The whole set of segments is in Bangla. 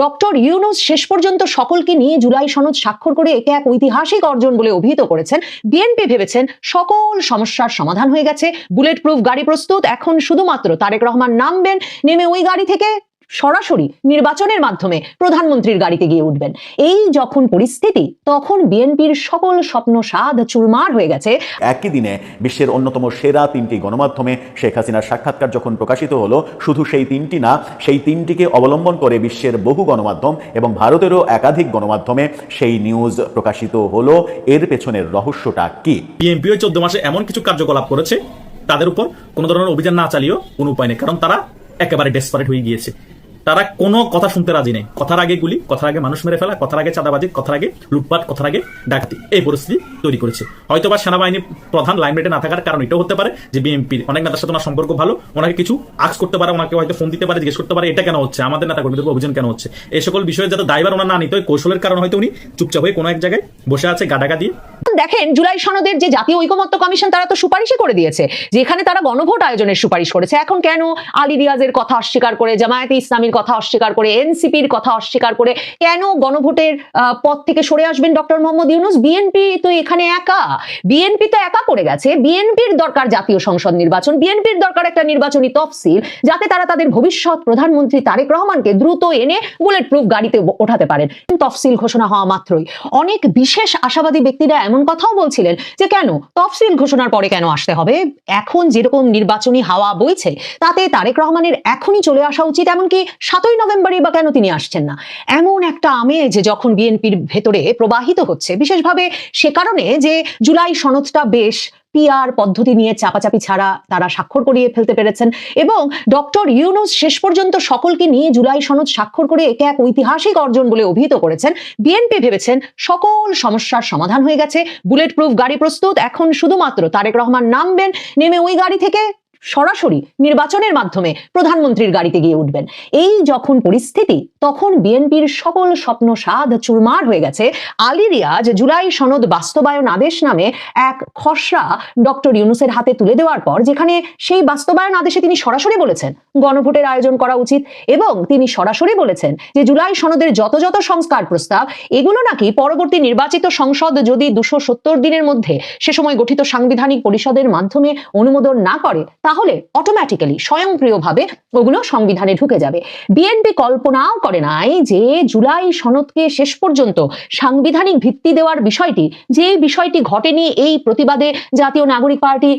ডক্টর ইউনূস শেষ পর্যন্ত সকলকে নিয়ে জুলাই সনদ স্বাক্ষর করে একে এক ঐতিহাসিক অর্জন বলে অভিহিত করেছেন। বিএনপি ভেবেছেন সকল সমস্যার সমাধান হয়ে গেছে, বুলেট প্রুফ গাড়ি প্রস্তুত, এখন শুধুমাত্র তারেক রহমান নামবেন, নেমে ওই গাড়ি থেকে সরাসরি নির্বাচনের মাধ্যমে প্রধানমন্ত্রীর গাড়িতে গিয়ে উঠবেন। এই যখন পরিস্থিতি, তখন বিএনপির সকল স্বপ্ন সাধ চুরমার হয়ে গেছে। একই দিনে বিশ্বের অন্যতম সেরা 3টি গণমাধ্যমে শেখ হাসিনার সাক্ষাৎকার যখন প্রকাশিত হলো, শুধু সেই 3টি না, সেই 3টিকে অবলম্বন করে বিশ্বের বহু গণমাধ্যম এবং ভারতেরও একাধিক গণমাধ্যমে সেই নিউজ প্রকাশিত হলো। এর পেছনের রহস্যটা কি? বিএনপিও 14 মাসে এমন কিছু কার্যকলাপ করেছে, তাদের উপর কোনো ধরনের অভিযান না চালিয়েও কোনো উপায় নেই, কারণ তারা একেবারে ডেসপারেট হয়ে গিয়েছে। তারা কোনো কথা শুনতে রাজি নেই। কথার আগে গুলি, কথার আগে মানুষ মেরে ফেলা, কথার আগে চাঁদাবাজি, কথার আগে লুটপাট, কথার আগে ডাকাতি, এই পরিস্থিতি তৈরি করেছে। হয়তোবা সেনাবাহিনী প্রধান লাইমলাইটে না থাকার কারণ এটাও হতে পারে যে বিএনপির অনেক নেতার সাথে ওনার সম্পর্ক ভালো, ওনাকে কিছু আক্স করতে পারে, ওনাকে হয়তো ফোন দিতে পারে, জিজ্ঞেস করতে পারে এটা কেন হচ্ছে, আমাদের নেতা কর্মীদের অভিযান কেন হচ্ছে, এই সকল বিষয়ে যাতে দায়ভার ওনার না নিতে হয়, কৌশলের কারণ হয়তো উনি চুপচাপ হয়ে কোনো এক জায়গায় বসে আছে গাডাগা দিয়ে। দেখেন, জুলাই সনদের যে জাতীয় ঐকমত্য কমিশন, তারা তো সুপারিশই করে দিয়েছে, যেখানে তারা গণভোট আয়োজনের সুপারিশ করেছে। এখন কেন আলী রিয়াজের কথা অস্বীকার করে, জামায়াতে ইসলামীর কথা অস্বীকার করে, এনসিপির কথা অস্বীকার করে কেন গণভোটের পথ থেকে সরে আসবেন ডক্টর মোহাম্মদ ইউনূস? বিএনপি তো এখানে একা, বিএনপি তো একা পড়ে গেছে। বিএনপির দরকার জাতীয় সংসদ নির্বাচন, বিএনপির দরকার একটা নির্বাচনী তফসিল, যাতে তারা তাদের ভবিষ্যৎ প্রধানমন্ত্রী তারেক রহমানকে দ্রুত এনে বুলেট প্রুফ গাড়িতে ওঠাতে পারেন। তফসিল ঘোষণা হওয়া মাত্রই অনেক বিশেষ আশাবাদী ব্যক্তিরা এমন কথাও বলছিলেন যে কেন তফসিল ঘোষণার পরে কেন আসতে হবে, এখন যেরকম নির্বাচনী হাওয়া বইছে তাতে তারেক রহমানের এখনই চলে আসা উচিত, এমনকি 7ই নভেম্বরই বা কেন তিনি আসছেন না, এমন একটা আমেজ যখন বিএনপির ভেতরে প্রবাহিত হচ্ছে, বিশেষভাবে সে কারণে যে জুলাই সনদটা বেশ পিআর পদ্ধতি নিয়ে চাপাচাপি ছাড়া তারা স্বাক্ষর করিয়ে ফেলতে পেরেছেন, এবং ডক্টর ইউনূস শেষ পর্যন্ত সকলকে নিয়ে জুলাই সনদ স্বাক্ষর করে একে এক ঐতিহাসিক অর্জন বলে অভিহিত করেছেন। বিএনপি ভেবেছেন সকল সমস্যার সমাধান হয়ে গেছে, বুলেট প্রুফ গাড়ি প্রস্তুত, এখন শুধুমাত্র তারেক রহমান নামবেন, নেমে ওই গাড়ি থেকে সরাসরি নির্বাচনের মাধ্যমে প্রধানমন্ত্রীর গাড়িতে গিয়ে উঠবেন। এই যখন পরিস্থিতি, তখন বিএনপির সকল স্বপ্ন সাধ চুরমার হয়ে গেছে। আলী রিয়াজ জুলাই সনদ বাস্তবায়ন আদেশ নামে এক খসড়া ডক্টর ইউনূসের হাতে তুলে দেওয়ার পর, যেখানে সেই বাস্তবায়ন আদেশে তিনি সরাসরি বলেছেন গণভোটের আয়োজন করা উচিত, এবং তিনি সরাসরি বলেছেন যে জুলাই সনদের যত যত সংস্কার প্রস্তাব, এগুলো নাকি পরবর্তী নির্বাচিত সংসদ যদি 270 দিনের মধ্যে সে সময় গঠিত সাংবিধানিক পরিষদের মাধ্যমে অনুমোদন না করে, তাহলে অটোমেটিক্যালি স্বয়ংক্রিয়ভাবে ওগুলো সংবিধানে ঢুকে যাবে। বিএনপি কল্পনাও করে নাই যে জুলাই সনদকে শেষ পর্যন্ত সাংবিধানিক ভিত্তি দেওয়ার বিষয়টি, যে বিষয়টি ঘটেনি, এই প্রতিবাদে জাতীয় নাগরিক পার্টি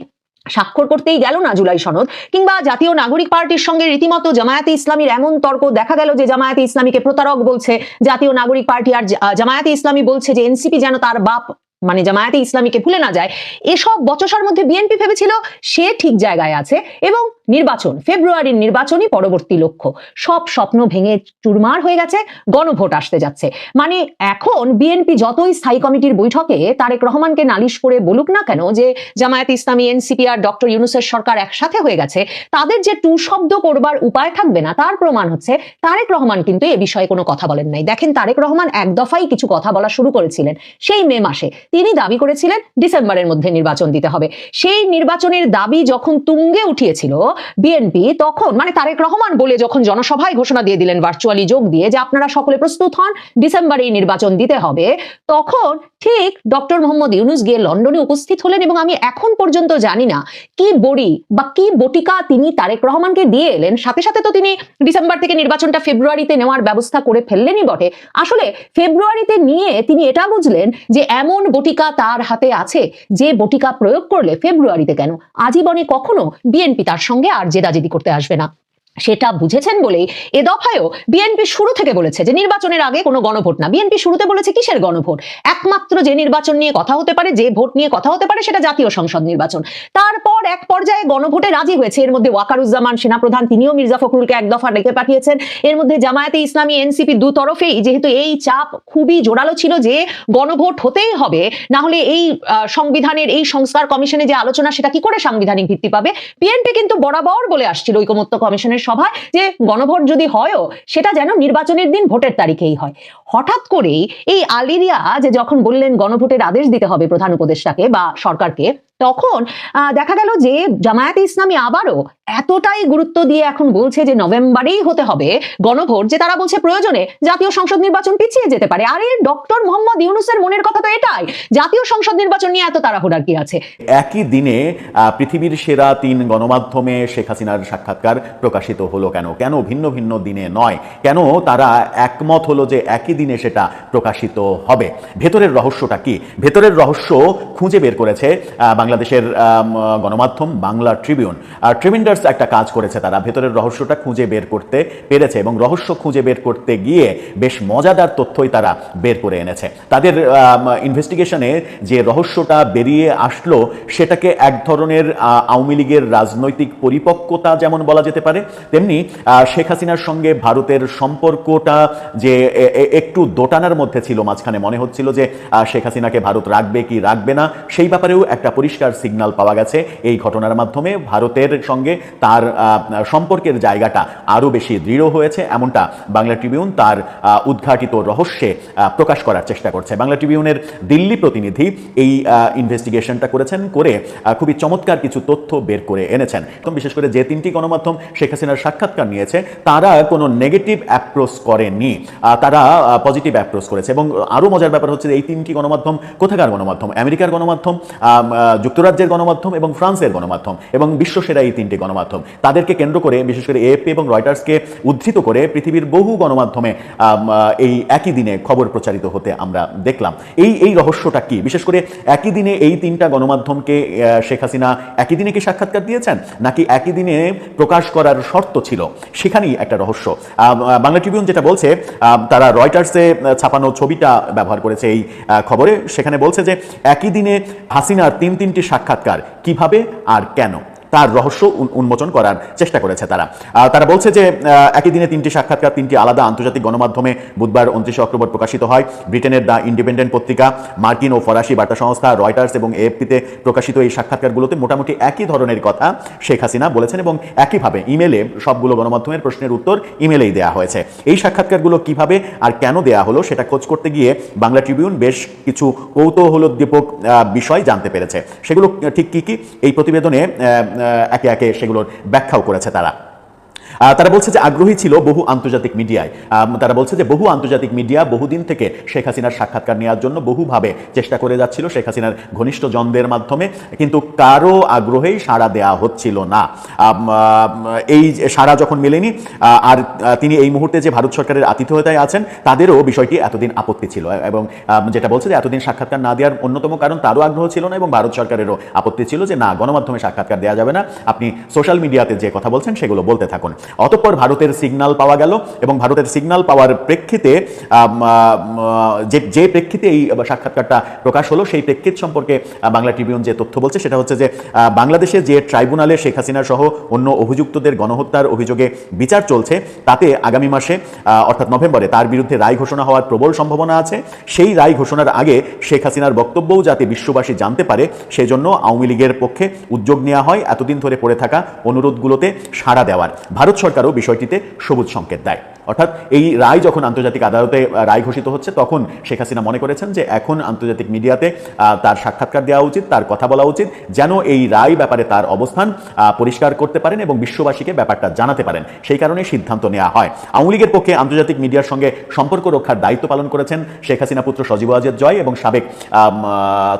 স্বাক্ষর করতেই গেল না জুলাই সনদ, কিংবা জাতীয় নাগরিক পার্টির সঙ্গে রীতিমতো জামায়াতে ইসলামীর এমন তর্ক দেখা গেল যে জামায়াতে ইসলামীকে প্রতারক বলছে জাতীয় নাগরিক পার্টি, আর জামায়াতে ইসলামী বলছে যে এনসিপি যেন তার বাপ মানে জামায়াতে ইসলামীকে ভুলে না যায়। এসব বচসার মধ্যে বিএনপি ভেবেছিল সে ঠিক জায়গায় আছে, এবং নির্বাচন, ফেব্রুয়ারির নির্বাচনই পরবর্তী লক্ষ্য। সব স্বপ্ন ভেঙে চুরমার হয়ে গেছে, গণভোট আসতে যাচ্ছে। মানে এখন বিএনপি যতই স্থায়ী কমিটির বৈঠকে তারেক রহমানকে নালিশ করে বলুক না কেন যে জামায়াতে ইসলামী, এনসিপি আর ডক্টর ইউনূসের সরকার একসাথে হয়ে গেছে, তাদের যে টু শব্দ করবার উপায় থাকবে না, তার প্রমাণ হচ্ছে তারেক রহমান কিন্তু এ বিষয়ে কোনো কথা বলেন নাই। দেখেন, তারেক রহমান এক দফাই কিছু কথা বলা শুরু করেছিলেন সেই মে মাসে। তিনি দাবি করেছিলেন ডিসেম্বরের মধ্যে নির্বাচন দিতে হবে। সেই নির্বাচনের দাবি যখন তুঙ্গে উঠিয়েছিল বিএনপি, তখন মানে তারেক রহমান বলে যখন জনসভায় ঘোষণা দিয়ে দিলেন ভার্চুয়ালি যোগ দিয়ে যে আপনারা সকলে প্রস্তুত হন, ডিসেম্বরে নির্বাচন দিতে হবে, তখন ঠিক ডক্টর মোহাম্মদ ইউনূস গিয়ে লন্ডনে উপস্থিত হলেন, এবং আমি এখন পর্যন্ত জানি না কি বড়ি বা কি বটিকা তিনি তারেক রহমানকে দিয়ে এলেন। সাথে সাথে তো তিনি ডিসেম্বর থেকে নির্বাচনটা ফেব্রুয়ারিতে নেওয়ার ব্যবস্থা করে ফেললেনই বটে, আসলে ফেব্রুয়ারিতে নিয়ে তিনি এটা বুঝলেন যে এমন বটিকা তার হাতে আছে যে বটিকা প্রয়োগ করলে ফেব্রুয়ারিতে কেন, আজীবনে কখনো বিএনপি তার সঙ্গে আর জেদাজেদি করতে আসবে না। সেটা বুঝেছেন বলেই এ দফায়ও বিএনপি শুরু থেকে বলেছে যে নির্বাচনের আগে কোনো গণভোট না। বিএনপি শুরুতে বলেছে কিসের গণভোট, একমাত্র যে নির্বাচন নিয়ে কথা হতে পারে, যে ভোট নিয়ে কথা হতে পারে, সেটা জাতীয় সংসদ নির্বাচন। তারপর এক পর্যায়ে গণভোটে রাজি হয়েছে। এর মধ্যে ওয়াকারুজ্জামান সেনাপ্রধান, তিনিও মির্জা ফখরুলকে এক দফা ডেকে পাঠিয়েছেন। এর মধ্যে জামায়াতে ইসলামী, এনসিপি দু তরফেই যেহেতু এই চাপ খুবই জোরালো ছিল যে গণভোট হতেই হবে, না হলে এই সংবিধানের এই সংস্কার কমিশনে যে আলোচনা সেটা কি করে সাংবিধানিক ভিত্তি পাবে। বিএনপি কিন্তু বরাবর বলে আসছিল ঐকমত্য কমিশনের সভায় যে গণভোট যদি হয়ও সেটা যেন নির্বাচনের দিন ভোটের তারিখেই হয়। হঠাৎ করেই এই আলী রিয়াজ যখন বললেন গণভোটের আদেশ দিতে হবে প্রধান উপদেষ্টাকে বা সরকারকে, তখন দেখা গেল যে জামায়াতে ইসলামী আবারও এতটাই গুরুত্ব দিয়ে এখন বলছে যে নভেম্বরেই হতে হবে গণভোট, যে তারা বলছে প্রয়োজনে জাতীয় সংসদ নির্বাচন পিছিয়ে যেতে পারে। আরে ডক্টর মোহাম্মদ ইউনূসের মনের কথা তো এটাই, জাতীয় সংসদ নির্বাচন নিয়ে এত তাড়াহুড়ার কি আছে? একই দিনে পৃথিবীর সেরা 3 গণমাধ্যমে শেখ হাসিনার সাক্ষাৎকার প্রকাশিত হলো কেন? কেন ভিন্ন ভিন্ন দিনে নয়? কেন তারা একমত হলো যে একই দিনে সেটা প্রকাশিত হবে? ভেতরের রহস্যটা কি? ভেতরের রহস্য খুঁজে বের করেছে বাংলাদেশের গণমাধ্যম বাংলা ট্রিবিউন। ট্রিমেন্ডাস একটা কাজ করেছে তারা, ভেতরের রহস্যটা খুঁজে বের করতে পেরেছে এবং রহস্য খুঁজে বের করতে গিয়ে বেশ মজাদার তথ্যই তারা বের করে এনেছে। তাদের ইনভেস্টিগেশনে যে রহস্যটা বেরিয়ে আসলো সেটাকে এক ধরনের আওয়ামী লীগের রাজনৈতিক পরিপক্কতা যেমন বলা যেতে পারে, তেমনি শেখ হাসিনার সঙ্গে ভারতের সম্পর্কটা যে একটু দোটানার মধ্যে ছিল, মাঝখানে মনে হচ্ছিল যে শেখ হাসিনাকে ভারত রাখবে কি রাখবে না, সেই ব্যাপারেও একটা পরিষ্কার সিগন্যাল পাওয়া গেছে এই ঘটনার মাধ্যমে। ভারতের সঙ্গে তার সম্পর্কের জায়গাটা আরও বেশি দৃঢ় হয়েছে, এমনটা বাংলা ট্রিবিউন তার উদ্ঘাটিত রহস্যে প্রকাশ করার চেষ্টা করছে। বাংলা ট্রিবিউনের দিল্লি প্রতিনিধি এই ইনভেস্টিগেশনটা করেছেন, করে খুবই চমৎকার কিছু তথ্য বের করে এনেছেন। বিশেষ করে যে 3টি গণমাধ্যম শেখ হাসিনার সাক্ষাৎকার নিয়েছে তারা কোনো নেগেটিভ অ্যাপ্রোচ করেনি, তারা পজিটিভ অ্যাপ্রোচ করেছে। এবং আরও মজার ব্যাপার হচ্ছে এই 3টি গণমাধ্যম কোথাকার গণমাধ্যম? আমেরিকার গণমাধ্যম, যুক্তরাজ্যের গণমাধ্যম এবং ফ্রান্সের গণমাধ্যম, এবং বিশ্বসেরা এই 3টি গণমাধ্যম। তাদেরকে কেন্দ্র করে বিশেষ করে এএফপি এবং রয়টার্সকে উদ্ধৃত করে পৃথিবীর বহু গণমাধ্যমে এই একই দিনে খবর প্রচারিত হতে আমরা দেখলাম। এই রহস্যটা কি? বিশেষ করে একই দিনে এই 3টা গণমাধ্যমকে শেখ হাসিনা একই দিনে কি সাক্ষাৎকার দিয়েছেন, নাকি একই দিনে প্রকাশ করার শর্ত ছিল? সেখানেই একটা রহস্য। বাংলা ট্রিবিউন যেটা বলছে, তারা রয়টার্সে ছাপানো ছবিটা ব্যবহার করেছে এই খবরে। সেখানে বলছে যে একই দিনে হাসিনার 3টি সাক্ষাৎকার, কিভাবে আর কেন, তার রহস্য উন্মোচন করার চেষ্টা করেছে তারা। তারা বলছে যে একই দিনে 3টি সাক্ষাৎকার 3টি আলাদা আন্তর্জাতিক গণমাধ্যমে বুধবার 29 অক্টোবর প্রকাশিত হয়। ব্রিটেনের দ্য ইন্ডিপেন্ডেন্ট পত্রিকা, মার্কিন ও ফরাসি বার্তা সংস্থা রয়টার্স এবং এএফপিতে প্রকাশিত এই সাক্ষাৎকারগুলোতে মোটামুটি একই ধরনের কথা শেখ হাসিনা বলেছেন এবং একইভাবে ইমেলে সবগুলো গণমাধ্যমের প্রশ্নের উত্তর ইমেলেই দেওয়া হয়েছে। এই সাক্ষাৎকারগুলো কিভাবে আর কেন দেওয়া হলো সেটা খোঁজ করতে গিয়ে বাংলা ট্রিবিউন বেশ কিছু কৌতূহলোদ্দীপক বিষয় জানতে পেরেছে। সেগুলো ঠিক কি কি এই প্রতিবেদনে একে একে সেগুলোর ব্যাখ্যাও করেছে তারা। তারা বলছে যে আগ্রহী ছিল বহু আন্তর্জাতিক মিডিয়ায়। তারা বলছে যে বহু আন্তর্জাতিক মিডিয়া বহুদিন থেকে শেখ হাসিনার সাক্ষাৎকার নেওয়ার জন্য বহুভাবে চেষ্টা করে যাচ্ছিল শেখ হাসিনার ঘনিষ্ঠ জনদের মাধ্যমে, কিন্তু কারো আগ্রহেই সাড়া দেওয়া হচ্ছিল না। এই সাড়া যখন মেলেনি, আর তিনি এই মুহূর্তে যে ভারত সরকারের আতিথেয়তায় আছেন তাদেরও বিষয়টি এতদিন আপত্তি ছিল, এবং যেটা বলছে যে এতদিন সাক্ষাৎকার না দেওয়ার অন্যতম কারণ তারও আগ্রহ ছিল না এবং ভারত সরকারেরও আপত্তি ছিল যে না, গণমাধ্যমে সাক্ষাৎকার দেওয়া যাবে না, আপনি সোশ্যাল মিডিয়াতে যে কথা বলছেন সেগুলো বলতে থাকুন। অতঃপর ভারতের সিগন্যাল পাওয়া গেল এবং ভারতের সিগন্যাল পাওয়ার প্রেক্ষিতে যে প্রেক্ষিতে এই সাক্ষাৎকারটা প্রকাশ হলো সেই প্রেক্ষিত সম্পর্কে বাংলা ট্রিবিউন যে তথ্য বলছে সেটা হচ্ছে যে বাংলাদেশে যে ট্রাইব্যুনালে শেখ হাসিনা সহ অন্য অভিযুক্তদের গণহত্যার অভিযোগে বিচার চলছে তাতে আগামী মাসে অর্থাৎ নভেম্বরে তার বিরুদ্ধে রায় ঘোষণা হওয়ার প্রবল সম্ভাবনা আছে। সেই রায় ঘোষণার আগে শেখ হাসিনার বক্তব্যও যাতে বিশ্ববাসী জানতে পারে সেজন্য আওয়ামী লীগের পক্ষে উদ্যোগ নেওয়া হয় এতদিন ধরে পড়ে থাকা অনুরোধগুলোতে সাড়া দেওয়ার। ভারত সরকারও বিষয়টিতে সবুজ সংকেত দেয়। অর্থাৎ এই রায় যখন আন্তর্জাতিক আদালতে রায় ঘোষিত হচ্ছে তখন শেখ হাসিনা মনে করেছেন যে এখন আন্তর্জাতিক মিডিয়াতে তার সাক্ষাৎকার দেওয়া উচিত, তার কথা বলা উচিত, যেন এই রায় ব্যাপারে তার অবস্থান পরিষ্কার করতে পারেন এবং বিশ্ববাসীকে ব্যাপারটা জানাতে পারেন। সেই কারণে সিদ্ধান্ত নেওয়া হয়। আওয়ামী লীগের পক্ষে আন্তর্জাতিক মিডিয়ার সঙ্গে সম্পর্ক রক্ষার দায়িত্ব পালন করেছেন শেখ হাসিনা পুত্র সজীব ওয়াজেদ জয় এবং সাবেক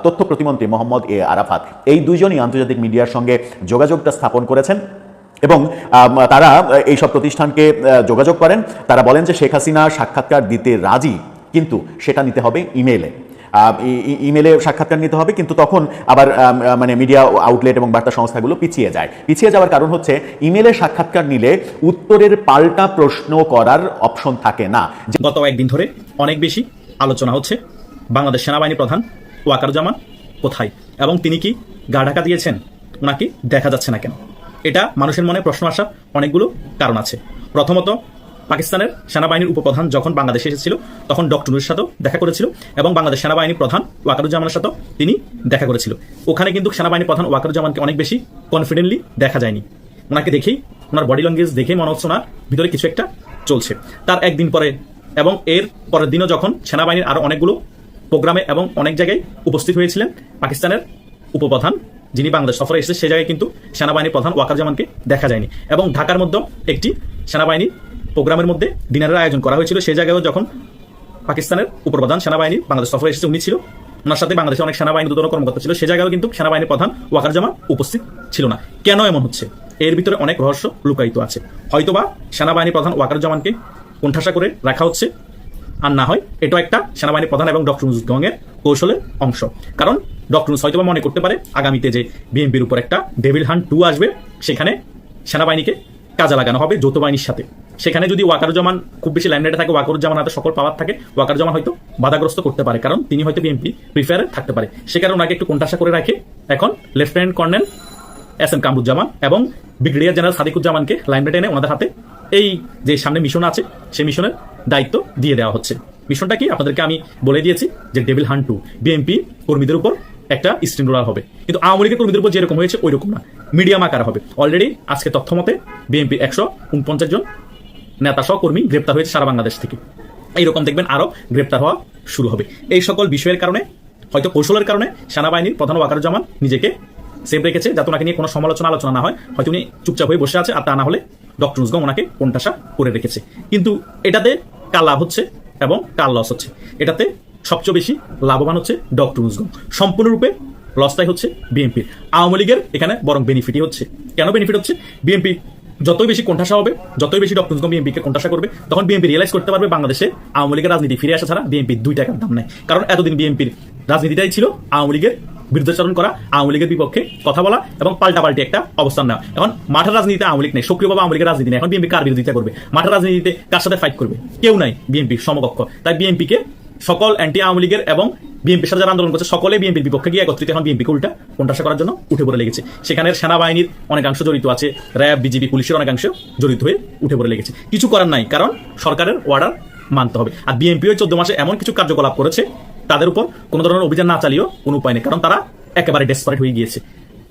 তথ্য প্রতিমন্ত্রী মোহাম্মদ এ আরাফাত। এই দুইজনই আন্তর্জাতিক মিডিয়ার সঙ্গে যোগাযোগটা স্থাপন করেছেন এবং তারা এইসব প্রতিষ্ঠানকে যোগাযোগ করেন। তারা বলেন যে শেখ হাসিনা সাক্ষাৎকার দিতে রাজি, কিন্তু সেটা নিতে হবে ইমেলে। ইমেলে সাক্ষাৎকার নিতে হবে, কিন্তু তখন আবার মানে মিডিয়া আউটলেট এবং বার্তা সংস্থাগুলো পিছিয়ে যায়। পিছিয়ে যাওয়ার কারণ হচ্ছে ইমেলে সাক্ষাৎকার নিলে উত্তরের পাল্টা প্রশ্ন করার অপশন থাকে না। গত একদিন ধরে অনেক বেশি আলোচনা হচ্ছে বাংলাদেশ সেনাবাহিনী প্রধান ওয়াকারুজ্জামান কোথায় এবং তিনি কি গা ঢাকা দিয়েছেন, ওনাকে দেখা যাচ্ছে না কেন? এটা মানুষের মনে প্রশ্ন আসার অনেকগুলো কারণ আছে। প্রথমত, পাকিস্তানের সেনাবাহিনীর উপপ্রধান যখন বাংলাদেশে এসেছিল তখন ডক্টর নুরের সাথেও দেখা করেছিল এবং বাংলাদেশ সেনাবাহিনীর প্রধান ওয়াকারুজ্জামানের সাথেও তিনি দেখা করেছিল। ওখানে কিন্তু সেনাবাহিনী প্রধান ওয়াকারুজ্জামানকে অনেক বেশি কনফিডেন্টলি দেখা যায়নি। ওনাকে দেখেই, ওনার বডি ল্যাঙ্গুয়েজ দেখেই মনে হচ্ছে ওনার ভিতরে কিছু একটা চলছে। তার একদিন পরে এবং এর পরের দিনও যখন সেনাবাহিনীর আরও অনেকগুলো প্রোগ্রামে এবং অনেক জায়গায় উপস্থিত হয়েছিলেন পাকিস্তানের উপপ্রধান যিনি বাংলাদেশ সফরে এসেছে সে জায়গায় কিন্তু সেনাবাহিনী প্রধান ওয়াকারুজ্জামানকে দেখা যায়নি। এবং ঢাকার মধ্যে একটি সেনাবাহিনী প্রোগ্রামের মধ্যে ডিনারের আয়োজন করা হয়েছিল, সেই জায়গায়ও যখন পাকিস্তানের উপপ্রধান সেনাবাহিনী বাংলাদেশ সফরে এসেছে উনি ছিল, ওনার সাথে বাংলাদেশে অনেক সেনাবাহিনী দুটো কর্মকর্তা ছিল, সে জায়গায়ও কিন্তু সেনাবাহিনীর প্রধান ওয়াকারুজ্জামান উপস্থিত ছিল না। কেন এমন হচ্ছে? এর ভিতরে অনেক রহস্য লুকায়িত আছে। হয়তোবা সেনাবাহিনী প্রধান ওয়াকারুজ্জামানকে কোণঠাসা করে রাখা হচ্ছে, আর না হয় এটা একটা সেনাবাহিনী প্রধান এবং ডক্টর মুজিবুর কৌশলের অংশ। কারণ ডক্টর মুজিব হয়তোবা মনে করতে পারে আগামীতে যে বিএনপির উপর একটা ডেভিল হান্ট 2 আসবে, সেখানে সেনাবাহিনীকে কাজে লাগানো হবে যৌথ বাহিনীর সাথে। সেখানে যদি ওয়াকারুজ্জামান খুব বেশি লাইমলাইটে থাকে, ওয়াকারুজ্জামান হাতে সকল পাওয়ার থাকে, ওয়াকারুজ্জামান হয়তো বাধাগ্রস্ত করতে পারে, কারণ তিনি হয়তো বিএনপি প্রিফারে থাকতে পারে। সে কারণে ওনাকে একটু কোণঠাসা করে রাখে এখন লেফটেন্যান্ট কর্নেল এস.এম. কামরুজ্জামান এবং ব্রিগেডিয়ার জেনারেল সাদিকুজ্জামানকে লাইমলাইটে এনে ওনাদের হাতে এই যে সামনে মিশন আছে সেই মিশনের দায়িত্ব দিয়ে দেওয়া হচ্ছে। মিশনটা কি আপনাদেরকে আমি বলে দিয়েছি যে ডেভিল হান্ট 2, বিএনপি কর্মীদের উপর একটা স্টিম রোলার হবে, কিন্তু আওয়ামী লীগের কর্মীদের উপর যেরকম হয়েছে ওই রকম না, মিডিয়াম আকার হবে। অলরেডি আজকে তথ্য মতে বিএনপির 149 জন নেতা সহ কর্মী গ্রেপ্তার হয়েছে সারা বাংলাদেশ থেকে। এইরকম দেখবেন আরো গ্রেপ্তার হওয়া শুরু হবে। এই সকল বিষয়ের কারণে, হয়তো কৌশলের কারণে সেনাবাহিনীর প্রধান ওয়াকারুজ্জামান নিজেকে সেভ রেখেছে, যাতে ওনাকে নিয়ে কোনো সমালোচনা আলোচনা না হয়। হয়তো উনি চুপচাপ হয়ে বসে আছে, আর তা না হলে ডক্টর মুজিব ওনাকে কোণঠাসা করে রেখেছে। কিন্তু এটাতে কার লাভ হচ্ছে এবং কার লস হচ্ছে? এটাতে সবচেয়ে বেশি লাভবান হচ্ছে ডক্টর মুজিব, সম্পূর্ণরূপে লসটাই হচ্ছে বিএনপির। আওয়ামী লীগের এখানে বরং বেনিফিটই হচ্ছে। কেন বেনিফিট হচ্ছে? বিএনপি যতই বেশি কোণঠাসা হবে, যতই বেশি ডক্টর মুজিব বিএনপিকে কোণঠাসা করবে, তখন বিএনপি রিয়েলাইজ করতে পারবে বাংলাদেশে আওয়ামী লীগের রাজনীতি ফিরে আসা ছাড়া বিএনপির 2 টাকার দাম নাই। কারণ এতদিন বিএনপির রাজনীতিটাই ছিল আওয়ামী লীগের বিরুদ্ধাচরণ করা, আওয়ামী লীগের বিপক্ষে কথা বলা এবং পাল্টাপাল্টি একটা অবস্থান নেওয়া। এখন মাঠের রাজনীতিতে আওয়ামী লীগ নেই, সক্রিয়ভাবে আওয়ামী লীগের রাজনীতি নেই। এখন বিএনপি কার বিরোধিতা করবে? মাঠের রাজনীতিতে কার সাথে ফাইট করবে? কেউ নাই বিএনপির সমকক্ষ। তাই বিএনপিকে সকল অ্যান্টি আওয়ামী লীগের এবং বিএনপির সাথে যারা আন্দোলন করছে সকলে বিএনপির বিপক্ষে গিয়ে একত্রিত এখন বিএনপিকে উল্টা কোণঠাসা করার জন্য উঠে পড়ে লেগেছে। সেখানে সেনাবাহিনীর অনেকাংশ জড়িত আছে, র্যাব, বিজিবি, পুলিশের অনেকাংশ জড়িত হয়ে উঠে পড়ে লেগেছে। কিছু করার নাই, কারণ সরকারের অর্ডার মানতে হবে। আর বিএনপি ওই 14 মাসে এমন কিছু কার্যকলাপ করেছে, তাদের উপর কোনো ধরনের অভিযান না চালিয়েও কোনো উপায় নেই, কারণ তারা একেবারে ডেসপারেট হয়ে গিয়েছে।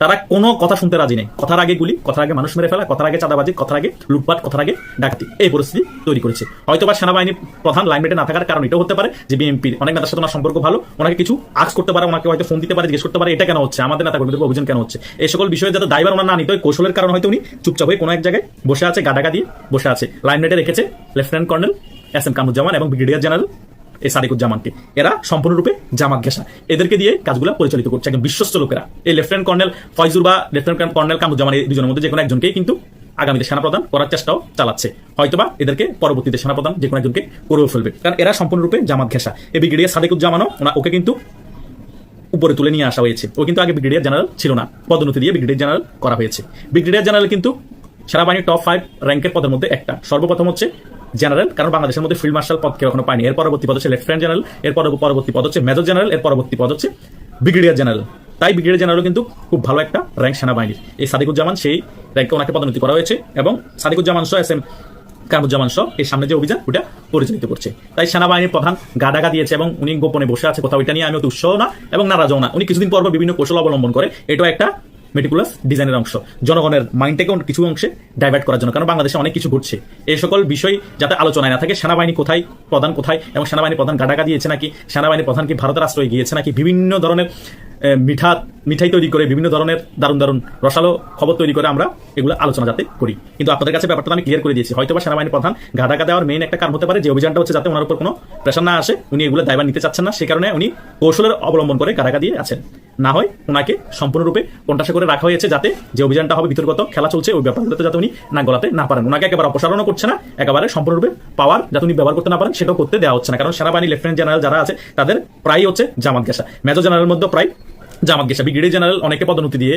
তারা কোনো কথা শুনতে রাজি নেই। কথার আগে গুলি, কথার আগে মানুষ মেরে ফেলা, কথার আগে চাঁদাবাজি, কথার আগে লুটপাট, কথার আগে ডাকাতি, এই পরিস্থিতি তৈরি করেছে। হয়তোবা সেনাবাহিনী প্রধান লাইমলাইটে না থাকার কারণ এটাও হতে পারে যে বিএনপির অনেক নেতার সাথে ওনার সম্পর্ক ভালো, ওনাকে কিছু আক্স করতে পারে, ওনাকে হয়তো ফোন দিতে পারে, জিজ্ঞেস করতে পারে এটা কেন হচ্ছে, আমাদের নেতা কর্মীদের অভিযান কেন হচ্ছে। এই সকল বিষয়ে যাতে দায়ভার ওনার না নিতে হয়, কৌশলের কারণ হয়তো উনি চুপচাপ হয়ে কোনো এক জায়গায় বসে আছে, গাডাকা দিয়ে বসে আছে। লাইমলাইটে রেখেছে লেফটেন্যান্ট কর্নেল এস.এম. কামরুজ্জামান এবং ব্রিগেডিয়ার জেনারেল এই সাদিকুজ্জামানকে। এরা সম্পূর্ণরূপে জামাত ঘেঁষা, এদেরকে দিয়ে কাজগুলো পরিচালিত করছে একদম বিশ্বস্ত লোকেরা। এই লেফটেন্যান্ট কর্নেল ফয়জুর বা লেফটেন্যান্ট কর্নেল কামরুজ্জামান এই দুজনের মধ্যে যে কোনো একজনকেই কিন্তু আগামীতে সেনাপ্রধান করার চেষ্টাও চালাচ্ছে। হয়তোবা এদেরকে পরবর্তীতে সেনাপ্রধান যে কোনো একজনকে করেও ফেলবে, কারণ এরা সম্পূর্ণরূপে জামাত ঘেঁষা। এই ব্রিগেডিয়ার সাদিকুজ্জামানও ওকে কিন্তু উপরে তুলে নিয়ে আসা হয়েছে। ও কিন্তু আগে ব্রিগেডিয়ার জেনারেল ছিল না, পদোন্নতি দিয়ে ব্রিগেডিয়ার জেনারেল করা হয়েছে। ব্রিগেডিয়ার জেনারেল কিন্তু সেনাবাহিনীর টপ 5 র্যাঙ্কের পদের মধ্যে একটা। সর্বপ্রথম হচ্ছে জেনারেল, কারণ বাংলাদেশের মধ্যে ফিল্ড মার্শাল পদ কেউ এখনো পায়নি। এর পরবর্তী পদ হচ্ছে লেফটেন্যান্ট জেনারেল, এর পরবর্তী পদ হচ্ছে মেজর জেনারেল, এর পরবর্তী পদ হচ্ছে ব্রিগেডিয়ার জেনারেল। তাই ব্রিগেডিয়ার জেনারেল কিন্তু খুব ভালো একটা র্যাঙ্ক সেনাবাহিনীর। এই সাদিকুজ্জামান সেই র্যাঙ্কে ওনাকে পদোন্নতি করা হয়েছে এবং সাদিকুজ্জামান সহ এস.এম. কামরুজ্জামান সহ এর সামনে যে অভিযান ওটা পরিচালিত করছে। তাই সেনাবাহিনীর প্রধান গাডাগা দিয়েছে এবং উনি গোপনে বসে আছে কোথাও, এটা নিয়ে আমি অত উৎসাহ না এবং নারাজও না। উনি কিছুদিন পর বিভিন্ন কৌশল অবলম্বন করে, এটা একটা মেটিকুলাস ডিজাইনের অংশ, জনগণের মাইন্ডটাকে কিছু অংশে ডাইভার্ট করার জন্য। কারণ বাংলাদেশে অনেক কিছু ঘটছে, এই সকল বিষয় যাতে আলোচনায় না থাকে। সেনাবাহিনী কোথায়, প্রধান কোথায়, এবং সেনাবাহিনী প্রধান গাডাগা দিয়েছে নাকি, সেনাবাহিনী প্রধান কি ভারতের আশ্রয় গিয়েছে নাকি, বিভিন্ন ধরনের মিঠাই তৈরি করে, বিভিন্ন ধরনের দারুণ রসালো খবর তৈরি করে আমরা এগুলো আলোচনা যাতে করি। কিন্তু আপনাদের কাছে ব্যাপারটা আমি ক্লিয়ার করে দিয়েছি। হয়তো বা সেনাবাহিনী প্রধান গাডাগা দেওয়ার মেইন একটা কারণ হতে পারে যে অভিযানটা হচ্ছে যাতে ওনার উপর কোনো প্রেশার না আসে, উনি এগুলো দায়ভার নিতে চাচ্ছেন না, সে কারণে উনি কৌশলের অবলম্বন করে গাডাগা দিয়ে আছেন। না হয় ওনাকে সম্পূর্ণরূপে কোণঠাসা করে রাখা হয়েছে যাতে যে অভিযানটা হবে, ভিতরগত খেলা চলছে, ওই ব্যাপারগুলোতে যাতে উনি না গলাতে না পারেন। ওনাকে একেবারে অপসারণও করছে না, একেবারে সম্পূর্ণরূপে পাওয়ার যাতে উনি ব্যবহার করতে না পারেন সেটাও করতে দেওয়া হচ্ছে না। কারণ সেনাবাহিনী লেফটেন্যান্ট জেনারেল যারা আছে তাদের প্রায় হচ্ছে জামাত ঘেঁষা, মেজর জেনারেলের মধ্যে প্রায় জামাত ঘেঁষা, ব্রিগেডিয়ার জেনারেল অনেকে পদোন্নতি দিয়ে